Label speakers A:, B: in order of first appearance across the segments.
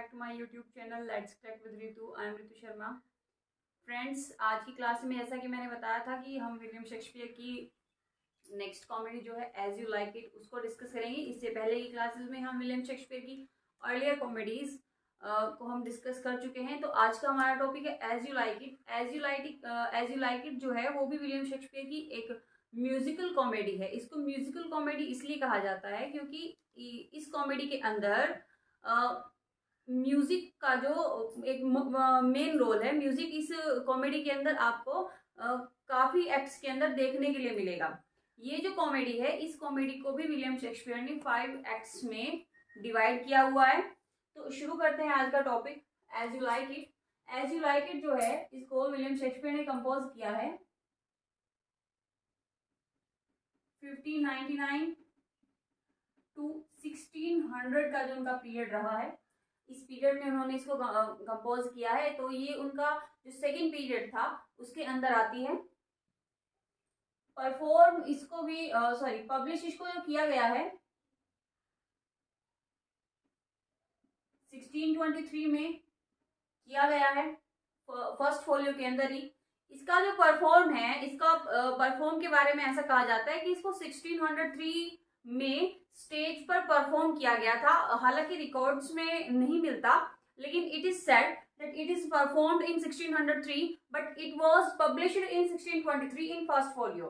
A: Back to my YouTube channel let's take with Ritu. I am Ritu Sharma. Friends, आज की class में जैसा कि मैंने बताया था कि हम विलियम शेक्सपियर की नेक्स्ट कॉमेडी जो है एज यू लाइक इट उसको डिस्कस करेंगे। इससे पहले की क्लासेस में हम विलियम शेक्सपियर की अर्लियर कॉमेडीज को हम डिस्कस कर चुके हैं। तो आज का हमारा टॉपिक है as you like it. As you like it जो है वो भी विलियम शेक्सपियर की एक म्यूजिकल कॉमेडी है। इसको म्यूजिकल कॉमेडी इसलिए कहा जाता है क्योंकि इस कॉमेडी के अंदर म्यूजिक का जो एक मेन रोल है, म्यूजिक इस कॉमेडी के अंदर आपको काफी एक्ट्स के अंदर देखने के लिए मिलेगा। ये जो कॉमेडी है, इस कॉमेडी को भी विलियम शेक्सपियर ने 5 एक्ट्स में डिवाइड किया हुआ है। तो शुरू करते हैं आज का topic, as you like it. As you like it जो है, इसको विलियम शेक्सपियर ने कंपोज किया है 1599 टू 1600 का जो उनका पीरियड रहा है, इस पीरियड में उन्होंने इसको कंपोज किया है। तो ये उनका जो सेकंड पीरियड था उसके अंदर आती है। परफॉर्म इसको भी पब्लिश इसको जो किया गया है 1623 में किया गया है, फर्स्ट फोलियो के अंदर ही। इसका जो परफॉर्म है, इसका परफॉर्म के बारे में ऐसा कहा जाता है कि इसको 1603 में स्टेज पर परफॉर्म किया गया था। हालांकि रिकॉर्ड्स में नहीं मिलता, लेकिन it is said that it is performed in 1603 but it was published in 1623 in first folio.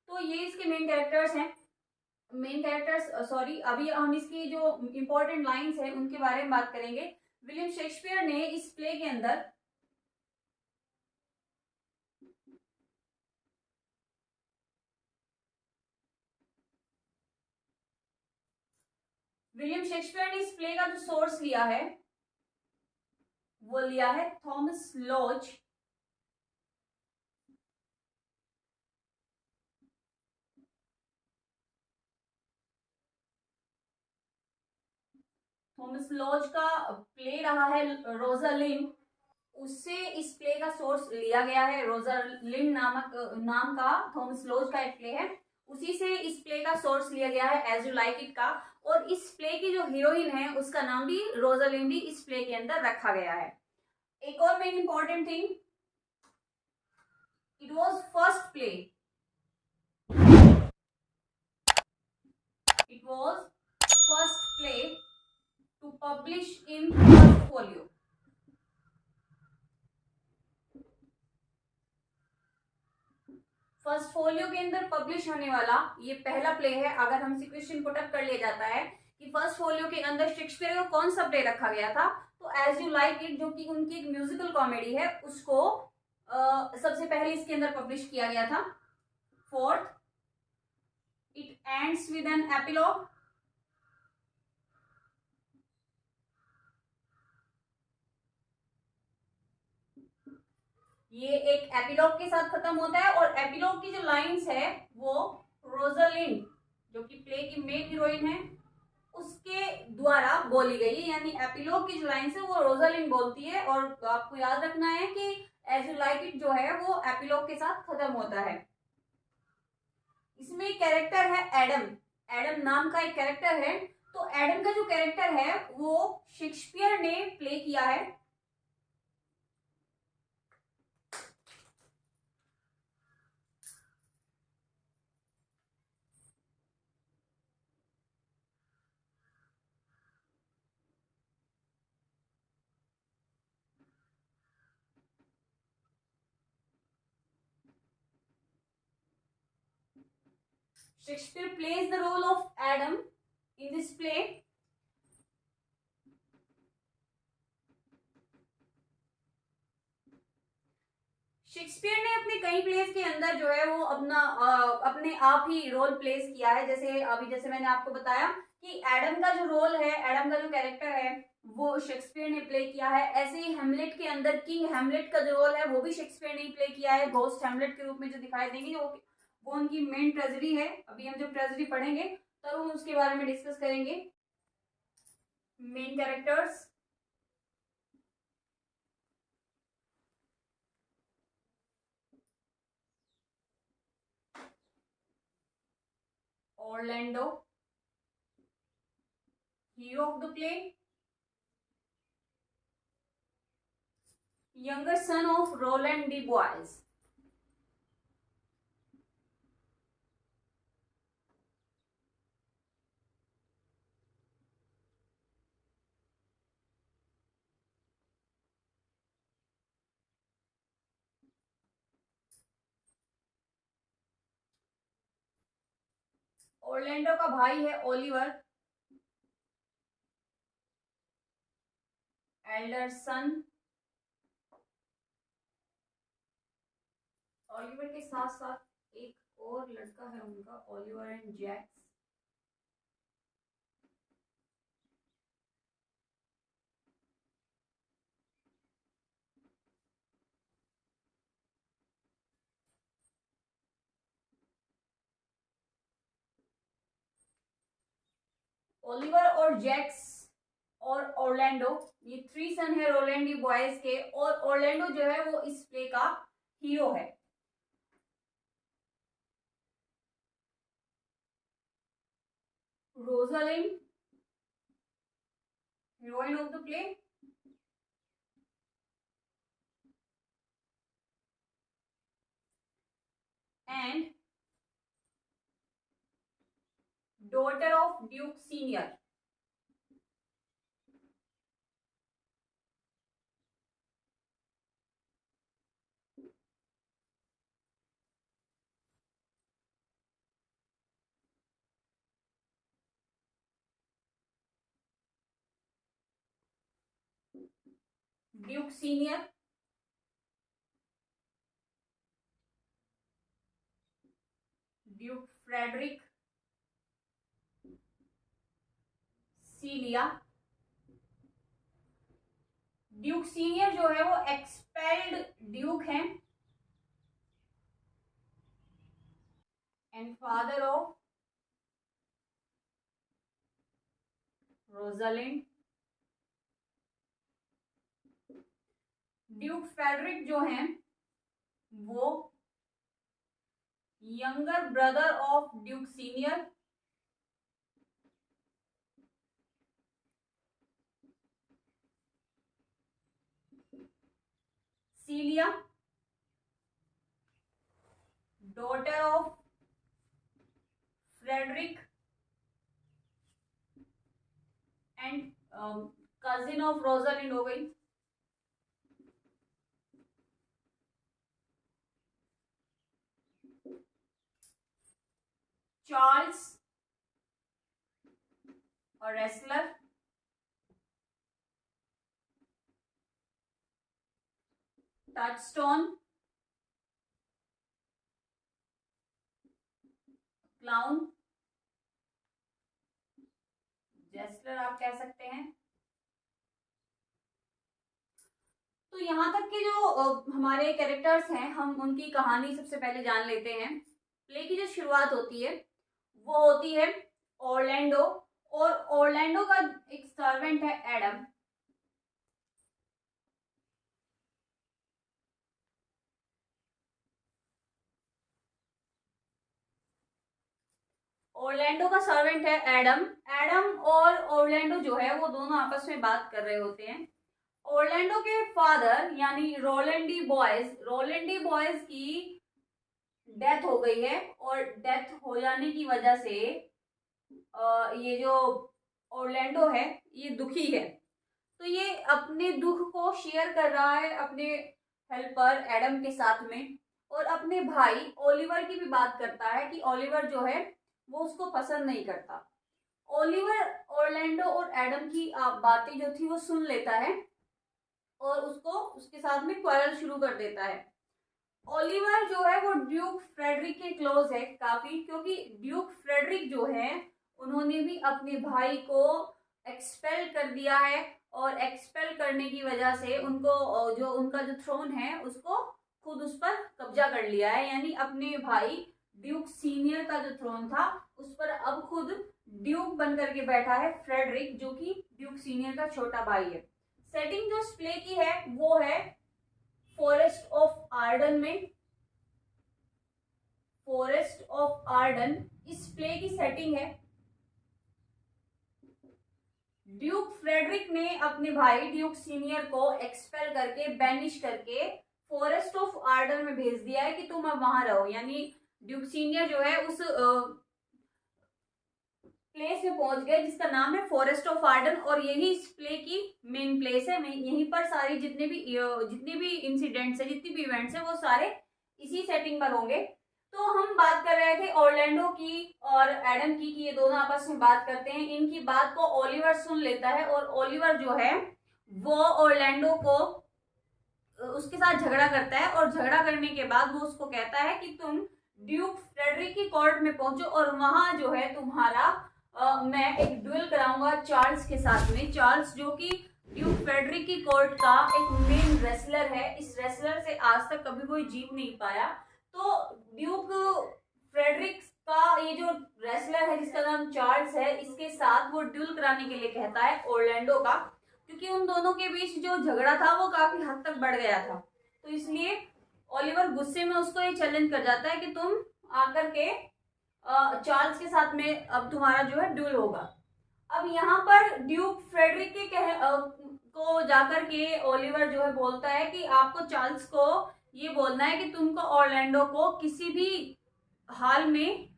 A: तो ये इसके मेन कैरेक्टर्स हैं। अभी हम इसकी जो इंपॉर्टेंट लाइंस हैं उनके बारे में बात करेंगे। विलियम शेक्सपियर ने इस प्ले के अंदर इस प्ले का जो सोर्स लिया है वो लिया है थॉमस लॉज। थॉमस लॉज का प्ले रहा है रोजालिंड, उससे इस प्ले का सोर्स लिया गया है। रोजालिंड नाम का थॉमस लॉज का एक प्ले है, उसी से इस प्ले का सोर्स लिया गया है एज यू लाइक इट का। और इस प्ले की जो हीरोइन है उसका नाम भी रोजालिंड ही इस प्ले के अंदर रखा गया है। एक और main important thing, it was first play, to publish in first folio. First folio के अंदर पब्लिश होने वाला ये पहला प्ले है। अगर हमसे क्वेश्चन पुट अप कर लिया जाता है कि फर्स्ट फोलियो के अंदर शेक्सपियर का कौन सा प्ले रखा गया था, तो एज यू लाइक इट जो कि उनकी एक म्यूजिकल कॉमेडी है, उसको सबसे पहले इसके अंदर पब्लिश किया गया था। Fourth, it ends with an epilogue. ये एक एपिलॉग के साथ खत्म होता है और एपिलॉग की जो लाइंस है वो रोजालिंड जो कि प्ले की मेन हीरोइन है उसके द्वारा बोली गई है। यानी एपिलॉग की जो लाइंस है वो रोजालिंड बोलती है। और आपको याद रखना है कि एज यू लाइक इट जो है वो एपिलॉग के साथ खत्म होता है। इसमें एक कैरेक्टर है एडम नाम का एक कैरेक्टर है। तो एडम का जो कैरेक्टर है वो शेक्सपियर ने प्ले किया है। Shakespeare plays the role of Adam in this play. Shakespeare ने अपने कई प्लेस के अंदर जो है वो अपने आप ही रोल प्लेस किया है। जैसे मैंने आपको बताया कि एडम का जो रोल है, एडम का जो कैरेक्टर है वो शेक्सपियर ने प्ले किया है। ऐसे ही हेमलेट के अंदर किंग हेमलेट का जो रोल है वो भी शेक्सपियर ने प्ले किया है। घोस्ट हेमलेट के रूप में जो दिखाई देंगे वो उनकी मेन ट्रेजेडी है। अभी हम जब ट्रेजेडी पढ़ेंगे तब हम उसके बारे में डिस्कस करेंगे। Main characters, Orlando, hero of the play, younger son of Roland de Bois. Orlando का भाई है ओलिवर, एल्डर सन। ओलिवर के साथ साथ एक और लड़का है उनका, ओलिवर एंड जैक्स। ओलिवर और जैक्स और ओरलैंडो, ये 3 सन है रोलैंड डी बॉयज के, और ओरलैंडो जो है वो इस प्ले का हीरो है। Rosalind, heroine of the play, and daughter of Duke Senior. Duke Senior, Duke Frederick Celia. Duke Senior जो है वो एक्सपेल्ड ड्यूक हैं and father of Rosalind. Duke Frederick जो हैं वो younger brother of Duke Senior. Celia, daughter of Frederick and cousin of Rosalind हो गई। Charles और रेसलर, टचस्टोन, क्लाउन, जेस्लर आप कह सकते हैं। तो यहाँ तक के जो हमारे कैरेक्टर्स हैं, हम उनकी कहानी सबसे पहले जान लेते हैं। प्ले की जो शुरुआत होती है वो होती है ओरलैंडो, और ओरलैंडो का एक सर्वेंट है एडम। ओरलैंडो का सर्वेंट है एडम। एडम और ओरलैंडो जो है वो दोनों आपस में बात कर रहे होते हैं। ओरलैंडो के फादर यानी रोलैंड डी बॉयज की डेथ हो गई है, और डेथ हो जाने की वजह से ये जो ओरलैंडो है ये दुखी है। तो ये अपने दुख को शेयर कर रहा है अपने हेल्पर एडम के साथ में, और अपने भाई ओलिवर की भी बात करता है कि ओलिवर जो है वो उसको पसंद नहीं करता। ओलिवर ओरलैंडो और एडम की बातें जो थी वो सुन लेता है और उसको उसके साथ में क्वारल शुरू कर देता है। ओलिवर जो है वो ड्यूक फ्रेडरिक के क्लोज है काफी, क्योंकि ड्यूक फ्रेडरिक जो है उन्होंने भी अपने भाई को एक्सपेल कर दिया है, और एक्सपेल करने की वजह से उनको जो उनका जो थ्रोन है उसको खुद उस पर कब्जा कर लिया है। यानी अपने भाई ड्यूक सीनियर का जो थ्रोन था उस पर अब खुद ड्यूक बन करके बैठा है फ्रेडरिक, जो कि ड्यूक सीनियर का छोटा भाई है। सेटिंग जो इस प्ले की है वो है फॉरेस्ट ऑफ आर्डन में। फॉरेस्ट ऑफ आर्डन इस प्ले की सेटिंग है। ड्यूक फ्रेडरिक ने अपने भाई ड्यूक सीनियर को एक्सपेल करके, बैनिश करके फॉरेस्ट ऑफ आर्डर में भेज दिया है कि तुम अब वहां रहो। यानी ड्यूक सीनियर जो है उस प्लेस में पहुंच गए जिसका नाम है फॉरेस्ट ऑफ आर्डन, और यही इस प्ले की मेन प्लेस है। यहीं पर सारी जितने भी इंसिडेंट्स है, जितनी भी इवेंट्स है, वो सारे इसी सेटिंग पर होंगे। तो हम बात कर रहे थे ऑरलैंडो की और एडम की कि ये दोनों आपस में बात करते हैं। इनकी बात को ओलिवर सुन लेता है और ओलिवर जो है वो ऑरलैंडो को उसके साथ झगड़ा करता है, और झगड़ा करने के बाद वो उसको कहता है कि तुम ड्यूक फ्रेडरिक की कोर्ट में पहुंचो और वहां जो है तुम्हारा मैं एक ड्यूल कराऊंगा चार्ल्स के साथ में। चार्ल्स जो कि ड्यूक फ्रेडरिक की कोर्ट का एक मेन रेसलर है। इस रेसलर से आज तक कभी कोई जीत नहीं पाया। तो ड्यूक फ्रेडरिक का ये जो रेसलर है जिसका नाम चार्ल्स है, इसके साथ वो ड्यूल कराने के लिए कहता है ऑरलैंडो का, क्योंकि उन दोनों के बीच जो झगड़ा था वो काफी हद तक बढ़ गया था। तो इसलिए ओलिवर गुस्से में उसको ये चैलेंज कर जाता है कि तुम आकर के चार्ल्स के साथ में अब तुम्हारा जो है ड्यूल होगा। अब यहाँ पर ड्यूक फ्रेडरिक के को जाकर के ओलिवर जो है बोलता है कि आपको चार्ल्स को ये बोलना है कि तुमको ऑरलैंडो को किसी भी हाल में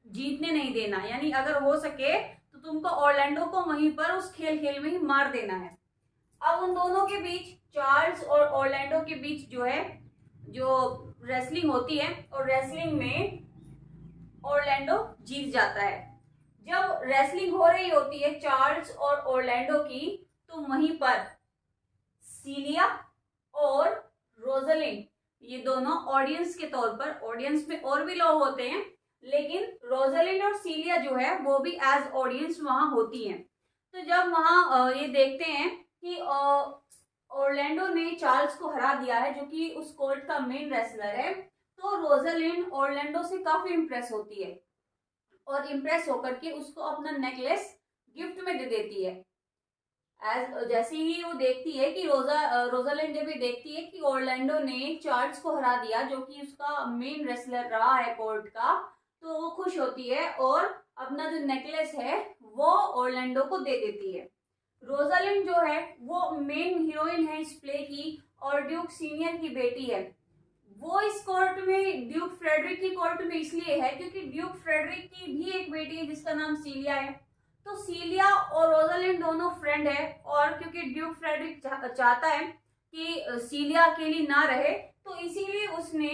A: जीतने नहीं देना, यानी अगर हो सके तो तुमको ऑरलैंडो को वहीं पर उस खेल में ही मार देना है। अब उन दोनों के बीच, चार्ल्स और ऑरलैंडो के बीच जो है जो रेसलिंग होती है, और रेसलिंग में ऑरलैंडो जीत जाता है। जब रेसलिंग हो रही होती है चार्ल्स और ऑरलैंडो की, तो वहीं पर सीलिया और रोजलिंड ये दोनों ऑडियंस के तौर पर, ऑडियंस में और भी लोग होते हैं लेकिन रोजलिंड और सीलिया जो है वो भी एज ऑडियंस वहां होती हैं। तो जब वहां ये देखते हैं कि ऑरलैंडो ने चार्ल्स को हरा दिया है जो कि उस कोर्ट का मेन रेसलर है, तो रोजलिंड ऑरलैंडो से काफी इम्प्रेस होती है और इम्प्रेस होकर के उसको अपना नेकलेस गिफ्ट में दे देती है। जैसे ही वो देखती है कि रोजालिंड जब ये देखती है कि ऑरलैंडो ने चार्ल्स को हरा दिया जो कि उसका मेन रेसलर रहा है कोर्ट का, तो वो खुश होती है और अपना जो नेकलेस है वो ऑरलैंडो को दे देती है। रोजालिंड जो है वो मेन हीरोइन है इस प्ले की और ड्यूक सीनियर की बेटी है। वो इस कोर्ट में, ड्यूक फ्रेडरिक की कोर्ट में इसलिए है क्योंकि ड्यूक फ्रेडरिक की भी एक बेटी है जिसका नाम सीलिया है। तो सीलिया और रोजालिंड दोनों फ्रेंड है, और क्योंकि ड्यूक फ्रेडरिक चाहता है कि सीलिया अकेली ना रहे, तो इसीलिए उसने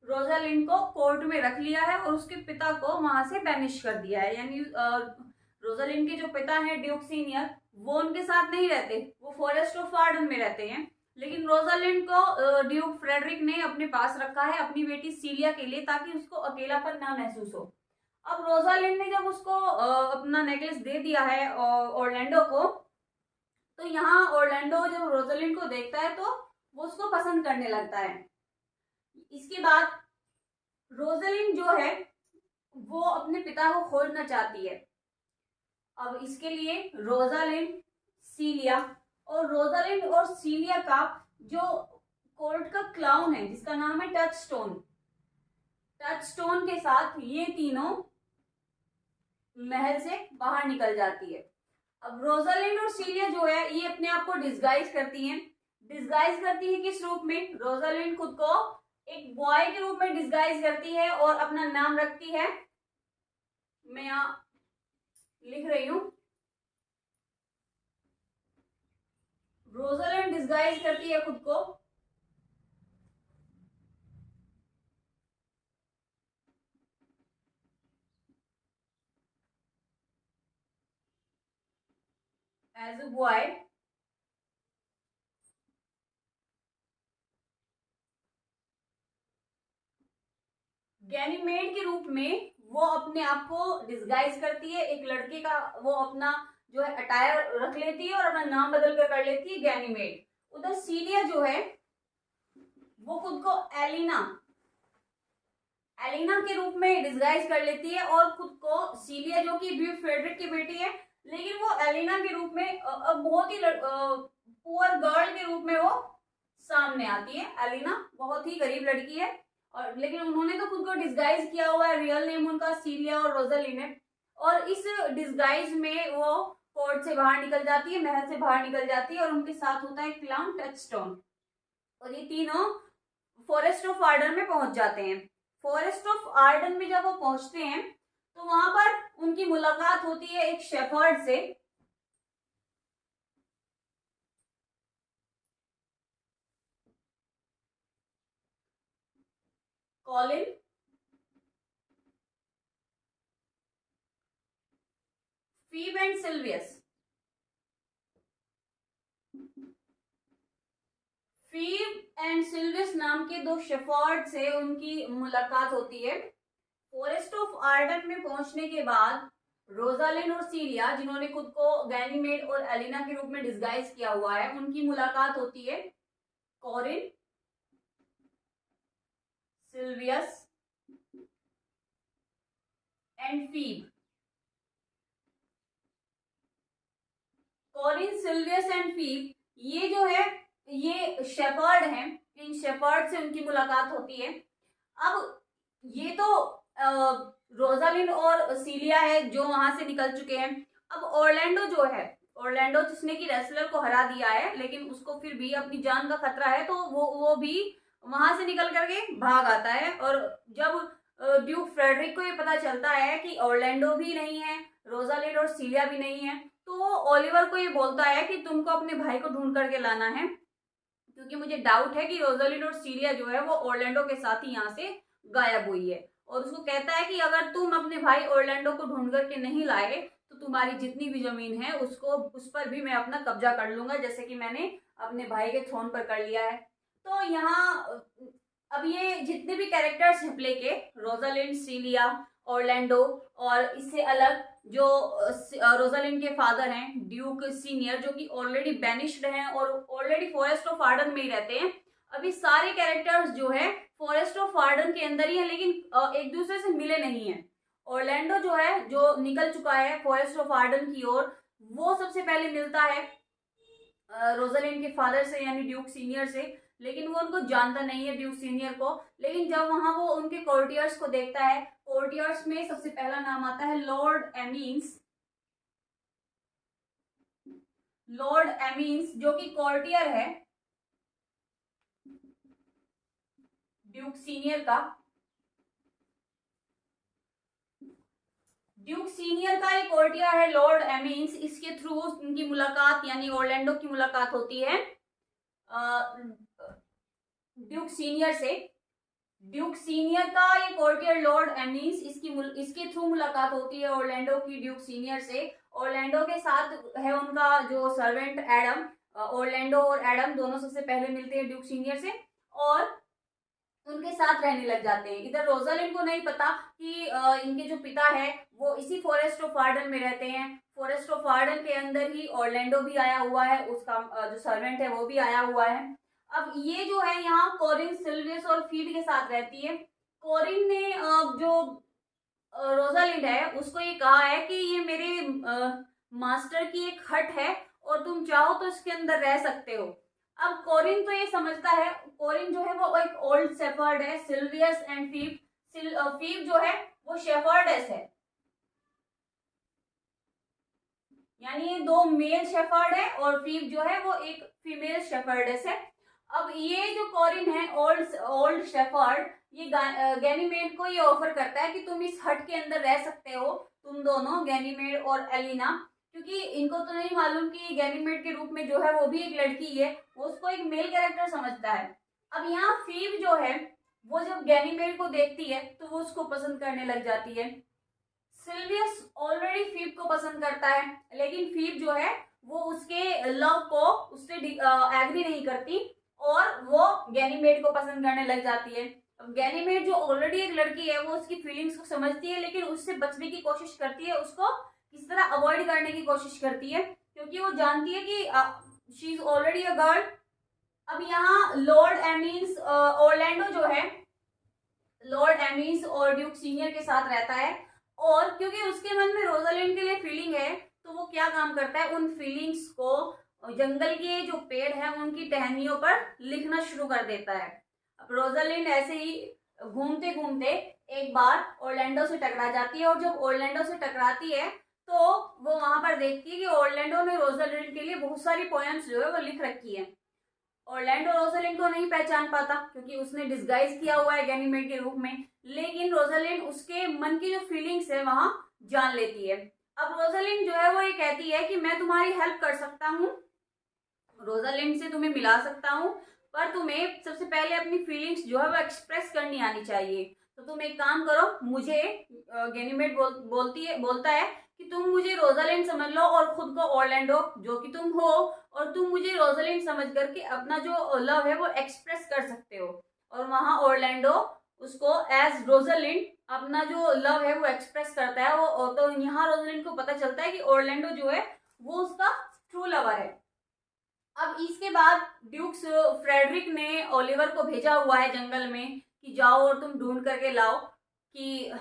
A: रोजालिंड को कोर्ट में रख लिया है और उसके पिता को वहां से बैनिश कर दिया है। यानी रोजालिंड के जो पिता हैं ड्यूक सीनियर, वो उनके साथ नहीं रहते, वो फॉरेस्ट ऑफ आर्डन में रहते हैं, लेकिन रोजालिंड को ड्यूक फ्रेडरिक ने अपने पास रखा है अपनी बेटी सीलिया के लिए, ताकि उसको अकेलापन ना महसूस हो। अब रोजालिंड ने जब उसको अपना नेकलेस दे दिया है ऑरलैंडो को, तो यहाँ ऑरलैंडो जब रोजालिंड को देखता है तो वो उसको पसंद करने लगता है। इसके बाद रोजालिंड जो है वो अपने पिता को खोजना चाहती है। अब इसके लिए रोजालिंड, सीलिया और रोजालिंड और सीलिया का जो कोर्ट का क्लाउन है जिसका नाम है टच स्टोन के साथ ये तीनों महल से बाहर निकल जाती है। अब रोजालिंड और सीलिया जो है ये अपने आप को डिस्गाइज करती हैं। डिस्गाइज करती है किस रूप में? रोजालिंड खुद को एक बॉय के रूप में डिस्गाइज करती है और अपना नाम रखती है, मैं यहाँ लिख रही हूं, रोजालिंड डिस्गाइज करती है खुद को एज अ बॉय, गैनीमेड के रूप में वो अपने आप को डिस्गाइज करती है। एक लड़के का वो अपना जो है अटायर रख लेती है और अपना नाम बदल कर लेती है गैनीमेड। उधर सीलिया जो है वो खुद को एलिना के रूप में डिस्गाइज कर लेती है और खुद को, सीलिया जो कि ड्यूक फ्रेडरिक की बेटी है, लेकिन वो एलिना के रूप में बहुत ही पुअर गर्ल के रूप में वो सामने आती है। एलिना बहुत ही गरीब लड़की है और लेकिन उन्होंने तो खुद को डिस्गाइज किया हुआ है, रियल नेम उनका सीलिया और रोजालिंड है, और इस डिस्गाइज में वो कोर्ट से बाहर निकल जाती है, महल से बाहर निकल जाती है, और उनके साथ होता है क्लाउन टचस्टोन, और ये तीनों फॉरेस्ट ऑफ आर्डन में पहुंच जाते हैं। फॉरेस्ट ऑफ आर्डन में जब वो पहुंचते हैं तो वहां पर उनकी मुलाकात होती है एक शेफर्ड से। Corin Phebe and Silvius. Phebe and Silvius नाम के दो शेफर्ड से उनकी मुलाकात होती है। फॉरेस्ट ऑफ आर्डन में पहुंचने के बाद रोजालिन और सीलिया, जिन्होंने खुद को गैनीमेड और एलिना के रूप में डिस्गाइज किया हुआ है, उनकी मुलाकात होती है कॉरिन, सिल्वियस एंड फीब। कॉरिन, सिल्वियस एंड फीब, ये जो है ये शेफर्ड हैं। इन शेफर्ड से उनकी मुलाकात होती है। अब ये तो रोजालिन और सीलिया है जो वहां से निकल चुके हैं। अब ऑरलैंडो जो है, ऑरलैंडो जिसने कि रेसलर को हरा दिया है, लेकिन उसको फिर भी अपनी जान का खतरा है, तो वो भी वहां से निकल करके भाग आता है। और जब ड्यूक फ्रेडरिक को ये पता चलता है कि ऑरलैंडो भी नहीं है, रोजालिन और सीलिया भी नहीं है, तो वो ओलिवर को ये बोलता है कि तुमको अपने भाई को ढूंढ करके लाना है, क्योंकि मुझे डाउट है कि रोजालिन और सीलिया जो है वो ऑरलैंडो के साथ ही यहाँ से गायब हुई है। और उसको कहता है कि अगर तुम अपने भाई ऑरलैंडो को ढूंढ करके नहीं लाए तो तुम्हारी जितनी भी जमीन है उस पर भी मैं अपना कब्जा कर लूंगा, जैसे कि मैंने अपने भाई के थ्रोन पर कर लिया है। तो यहाँ अब ये जितने भी कैरेक्टर्स हैं प्ले के, रोजालिन, सीलिया, ऑरलैंडो, और इससे अलग जो रोजालिन के फादर हैं ड्यूक सीनियर, जो कि ऑलरेडी बैनिश्ड हैं और ऑलरेडी फॉरेस्ट ऑफ आर्डन में ही रहते हैं। अभी सारे कैरेक्टर्स जो है फॉरेस्ट ऑफ आर्डन के अंदर ही है, लेकिन एक दूसरे से मिले नहीं है। ऑरलैंडो जो है, जो निकल चुका है फॉरेस्ट ऑफ आर्डन की ओर, वो सबसे पहले मिलता है रोजालिन के फादर से यानी ड्यूक सीनियर से, लेकिन वो उनको जानता नहीं है ड्यूक सीनियर को। लेकिन जब वहां वो उनके कोर्टियर्स को देखता है, कोर्टियर्स में सबसे पहला नाम आता है लॉर्ड एमीन्स। लॉर्ड एमीन्स जो कि कोर्टियर है ड्यूक सीनियर का। ड्यूक सीनियर का एक कोर्टियर है लॉर्ड एमीन्स। इसके थ्रू उनकी मुलाकात यानी ऑरलैंडो की मुलाकात होती है ड्यूक सीनियर से। ड्यूक सीनियर का ये कोर्टियर लॉर्ड एमीन्स, इसके थ्रू मुलाकात होती है ऑरलैंडो की ड्यूक सीनियर से। ऑरलैंडो के साथ है उनका जो सर्वेंट एडम। ऑरलैंडो और एडम दोनों सबसे पहले मिलते हैं ड्यूक सीनियर से और उनके साथ रहने लग जाते हैं। इधर रोजालिन को नहीं पता कि इनके जो पिता है वो इसी फॉरेस्ट ऑफ आर्डन में रहते हैं। फॉरेस्ट ऑफ आर्डन के अंदर ही ऑरलैंडो भी आया हुआ है, उसका जो सर्वेंट है वो भी आया हुआ है। अब ये जो है यहाँ कॉरिन, सिल्वियस और फीब के साथ रहती है। कॉरिन ने जो रोजालिंड है उसको ये कहा है कि ये मेरे मास्टर की एक हट है और तुम चाहो तो इसके अंदर रह सकते हो। अब कॉरिन तो ये समझता है, कॉरिन जो है वो एक ओल्ड शेफर्ड है। सिल्वियस एंड फीब, फीब जो है वो शेफर्डेस है, यानी ये दो मेल शेफर्ड है और फीब जो है वो एक फीमेल शेफर्डेस है। अब ये जो कॉरिन है ओल्ड शेफर्ड, ये गैनीमेड को ये ऑफर करता है कि तुम इस हट के अंदर रह सकते हो, तुम दोनों, गैनीमेड और एलिना, क्योंकि इनको तो नहीं मालूम कि गैनीमेड के रूप में जो है वो भी एक लड़की है, वो उसको एक मेल कैरेक्टर समझता है। अब यहाँ फीब जो है वो जब गैनीमेड को देखती है तो वो उसको पसंद करने लग जाती है। सिल्वियस ऑलरेडी फीब को पसंद करता है, लेकिन फीब जो है वो उसके लव को उससे एग्री नहीं करती और वो गैनीमेड को पसंद करने लग जाती है। अब गैनीमेड जो ऑलरेडी एक लड़की है वो उसकी फीलिंग्स को समझती है, लेकिन उससे बचने की कोशिश करती है, उसको किस तरह अवॉइड करने की कोशिश करती है, क्योंकि वो जानती है कि she is already a girl. अब यहाँ लॉर्ड एमीन्स, ऑरलैंडो जो है लॉर्ड एमीन्स और ड्यूक सीनियर के साथ रहता है, और क्योंकि उसके मन में रोजालिंड के लिए फीलिंग है तो वो क्या काम करता है, उन फीलिंग्स को जंगल के जो पेड़ है उनकी टहनियों पर लिखना शुरू कर देता है। अब रोजालिंड ऐसे ही घूमते घूमते एक बार ऑरलैंडो से टकरा जाती है, और जब ऑरलैंडो से टकराती है तो वो वहां पर देखती है कि ऑरलैंडो ने रोजालिंड के लिए बहुत सारी पोएम्स जो है वो लिख रखी है। ऑरलैंडो रोजालिंड को नहीं पहचान पाता क्योंकि उसने डिस्गाइज किया हुआ है गैनीमेड के रूप में, लेकिन रोजालिंड उसके मन की जो फीलिंग्स है वहां जान लेती है। अब रोजालिंड जो है वो ये कहती है कि मैं तुम्हारी हेल्प कर सकता हूँ, रोजालिंड से तुम्हें मिला सकता हूँ, पर तुम्हें सबसे पहले अपनी फीलिंग्स जो है वो एक्सप्रेस करनी आनी चाहिए। तो तुम एक काम करो, मुझे गैनीमेड बोलता है कि तुम मुझे रोजालिंड समझ लो और खुद को ऑरलैंडो जो कि तुम हो, और तुम मुझे रोजालिंड समझ करके अपना जो लव है वो एक्सप्रेस कर सकते हो। और वहां ऑरलैंडो उसको एज रोजालिंड अपना जो लव है वो एक्सप्रेस करता है। वो तो यहाँ रोजालिंड को पता चलता है कि ऑरलैंडो जो है वो उसका ट्रू लवर है। अब इसके बाद ड्यूक्स फ्रेडरिक ने ओलिवर को भेजा हुआ है जंगल में कि जाओ और तुम ढूंढ करके लाओ कि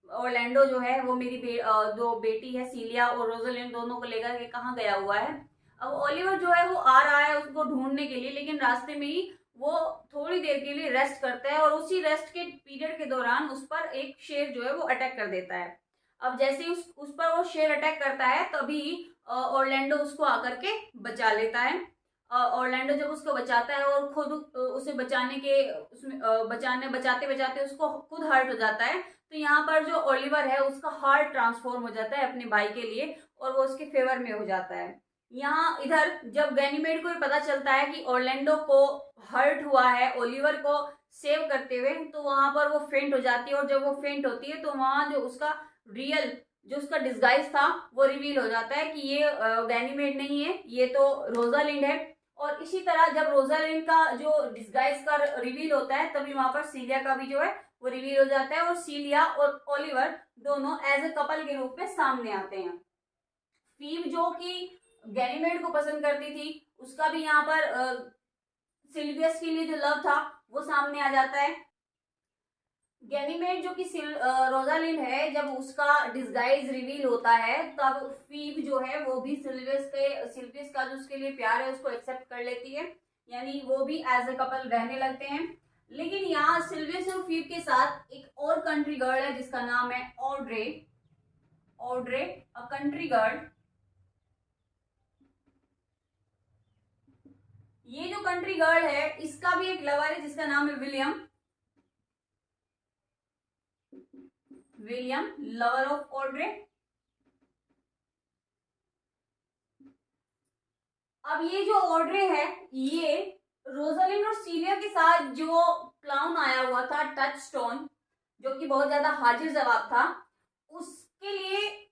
A: ऑरलैंडो जो है वो मेरी दो बेटी है सीलिया और रोजालिंड दोनों को लेकर के कहाँ गया हुआ है। अब ओलिवर जो है वो आ रहा है उसको ढूंढने के लिए, लेकिन रास्ते में ही वो थोड़ी देर के लिए रेस्ट करता है और उसी रेस्ट के पीरियड के दौरान उस पर एक शेर जो है वो अटैक कर देता है। अब जैसे ही उस पर वो शेर अटैक करता है तभी ऑरलैंडो उसको आकर के बचा लेता है। ऑरलैंडो जब उसको बचाता है और खुद उसे बचाने के उसमें बचाते बचाते उसको खुद हर्ट हो जाता है, तो यहाँ पर जो ओलिवर है उसका हार्ट ट्रांसफॉर्म हो जाता है अपने भाई के लिए और वो उसके फेवर में हो जाता है। यहाँ इधर जब गैनीमेड को ये पता चलता है कि ऑरलैंडो को हर्ट हुआ है ओलिवर को सेव करते हुए, तो वहां पर वो फेंट हो जाती है और जब वो फेंट होती है तो वहां जो उसका रियल जो उसका डिस्गाइज था वो रिवील हो जाता है कि ये गैनीमेड नहीं है, ये तो रोजालिंड है। और इसी तरह जब रोजालिंड का जो डिस्गाइज का रिवील होता है तभी वहां पर सीलिया का भी जो है वो रिवील हो जाता है और सीलिया और ओलिवर दोनों एज ए कपल के रूप में सामने आते हैं। फीव जो कि गैनीमेड को पसंद करती थी उसका भी यहाँ पर सिल्वियस के लिए जो लव था वो सामने आ जाता है। गैनीमेड जो कि रोजालिंड है जब उसका डिस्गाइज रिवील होता है तब फीव जो है वो भी सिल्वियस का जो उसके लिए प्यार है उसको एक्सेप्ट कर लेती है, यानी वो भी एज ए कपल रहने लगते हैं। लेकिन यहाँ सिल्वियस और फीव के साथ एक और कंट्री गर्ल है जिसका नाम है ऑड्रे अ कंट्री गर्ल। ये जो कंट्री गर्ल है इसका भी एक लवर है जिसका नाम है विलियम लवर ऑफ ऑड्रे। अब ये जो ऑड्रे है ये रोजालिंड और सीलिया के साथ जो क्लाउन आया हुआ था टचस्टोन जो कि बहुत ज्यादा हाजिर जवाब था, उसके लिए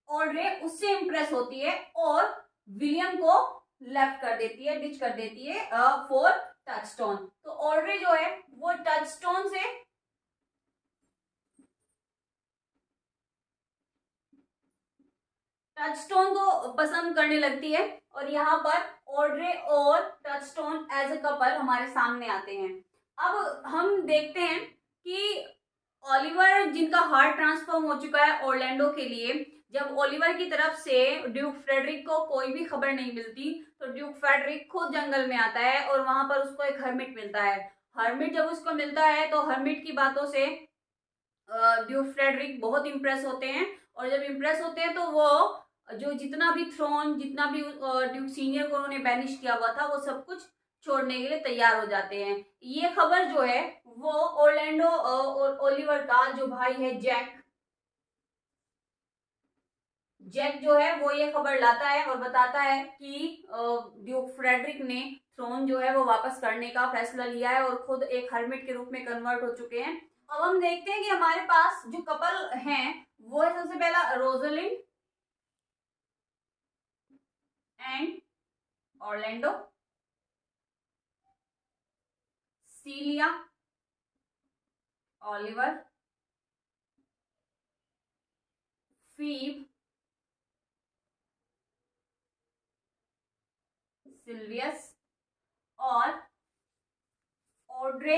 A: ऑड्रे उससे इंप्रेस होती है और विलियम को लेफ्ट कर देती है, डिच कर देती है फॉर टचस्टोन। तो ऑड्रे जो है वो टचस्टोन को पसंद करने लगती है और यहाँ पर ऑड्रे और टचस्टोन एज ए कपल हमारे सामने आते हैं। अब हम देखते हैं कि ओलिवर जिनका हार्ट ट्रांसफॉर्म हो चुका है ऑरलैंडो के लिए, जब ओलिवर की तरफ से ड्यूक फ्रेडरिक को कोई भी खबर नहीं मिलती तो ड्यूक फ्रेडरिक खुद जंगल में आता है और वहां पर उसको एक हर्मिट मिलता है। हर्मिट जब उसको मिलता है तो हर्मिट की बातों से ड्यूक फ्रेडरिक बहुत इंप्रेस होते हैं और जब इंप्रेस होते हैं तो वो जो जितना भी थ्रोन जितना भी ड्यूक सीनियर को उन्होंने बैनिश किया हुआ था वो सब कुछ छोड़ने के लिए तैयार हो जाते हैं। ये खबर जो है वो ऑरलैंडो और ओलिवर का जो भाई है जैक जो है वो ये खबर लाता है और बताता है कि ड्यूक फ्रेडरिक ने थ्रोन जो है वो वापस करने का फैसला लिया है और खुद एक हर्मिट के रूप में कन्वर्ट हो चुके हैं। अब हम देखते हैं कि हमारे पास जो कपल हैं वो है सबसे पहला Rosalind and Orlando, Celia, Oliver, Phebe, Silvius और ऑड्रे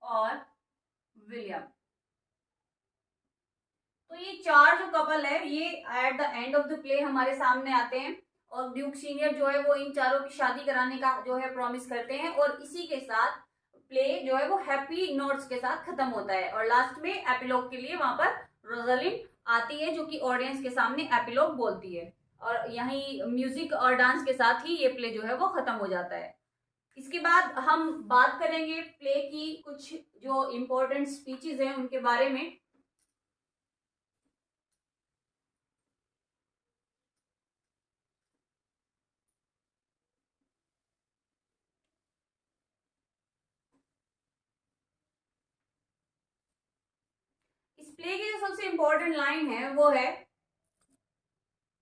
A: और विलियम। तो ये चार जो कपल है ये at the end of the play हमारे सामने आते हैं और ड्यूक सीनियर जो है वो इन चारों की शादी कराने का जो है प्रॉमिस करते हैं और इसी के साथ प्ले जो है वो हैप्पी नोट्स के साथ खत्म होता है और लास्ट में एपिलॉग के लिए वहां पर रोजालिन आती है जो कि ऑडियंस के सामने एपिलॉग बोलती है और यही म्यूजिक और डांस के साथ ही ये प्ले जो है वो खत्म हो जाता है। इसके बाद हम बात करेंगे प्ले की कुछ जो इम्पोर्टेंट स्पीचेस हैं उनके बारे में। इस प्ले की जो सबसे इम्पोर्टेंट लाइन है वो है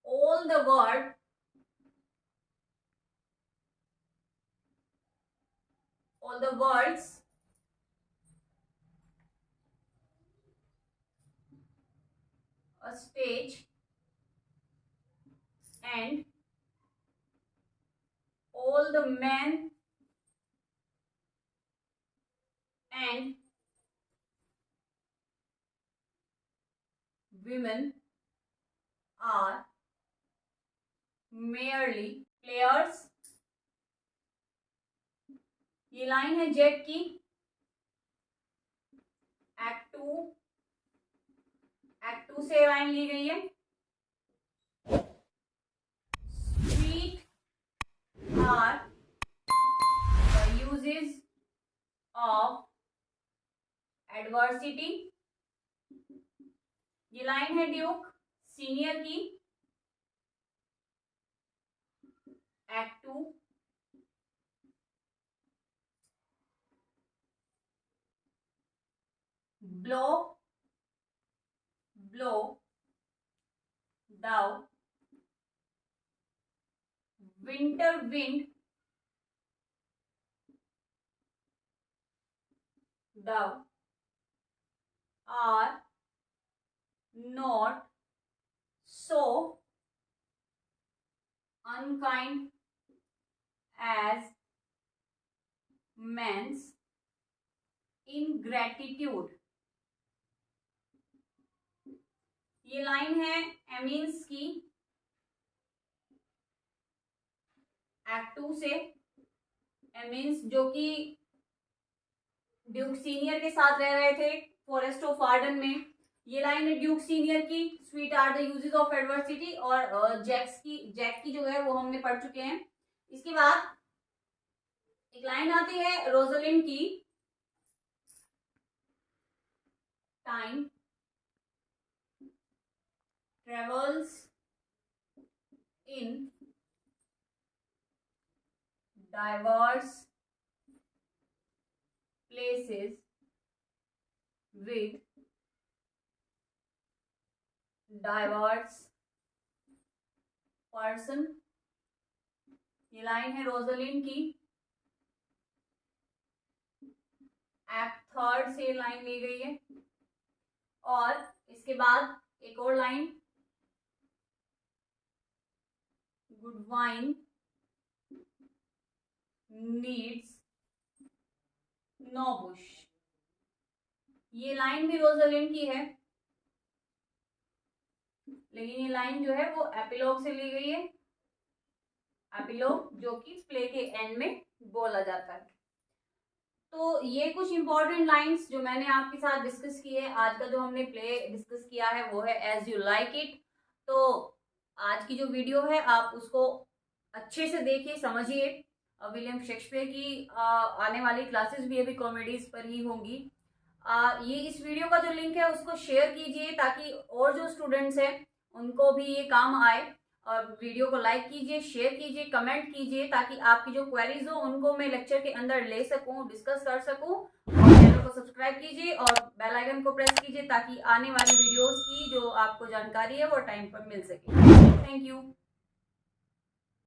A: all the world all the world's a stage and all the men and women are merely players। ये लाइन है जेट की, एक्ट टू से लाइन ली गई है। Sweet are the uses of adversity. ये लाइन है ड्यूक सीनियर की, act 2। blow thou winter wind thou are not so unkind as men's ingratitude। ये लाइन है एमीन्स की, एक्ट 2 से। एमीन्स जो कि ड्यूक सीनियर के साथ रह रहे थे फॉरेस्ट ऑफ आर्डन में। ये लाइन है ड्यूक सीनियर की, sweet are the uses of adversity, और जैक की जो है वो हमने पढ़ चुके हैं। इसके बाद एक लाइन आती है रोजलिन की, time travels in diverse places with diverse person। ये लाइन है रोजलिन की, एक्ट 3 से लाइन ली गई है। और इसके बाद एक और line, good wine needs no bush. ये लाइन भी रोजलिन की है, लेकिन ये लाइन जो है वो एपिलॉग से ली गई है। एपिलॉग जो कि प्ले के एंड में बोला जाता है। तो ये कुछ इंपॉर्टेंट लाइंस जो मैंने आपके साथ डिस्कस की है। आज का जो हमने प्ले डिस्कस किया है वो है एज यू लाइक इट। तो आज की जो वीडियो है आप उसको अच्छे से देखिए, समझिए। विलियम शेक्सपियर की आने वाली क्लासेस भी अभी कॉमेडीज पर ही होंगी। ये इस वीडियो का जो लिंक है उसको शेयर कीजिए ताकि और जो स्टूडेंट्स हैं उनको भी ये काम आए। और वीडियो को लाइक कीजिए, शेयर कीजिए, कमेंट कीजिए ताकि आपकी जो क्वेरीज हो उनको मैं लेक्चर के अंदर ले सकूं, डिस्कस कर सकूं। और चैनल को सब्सक्राइब कीजिए और बेल आइकन को प्रेस कीजिए ताकि आने वाली वीडियोस की जो आपको जानकारी है वो टाइम पर मिल सके। Thank you.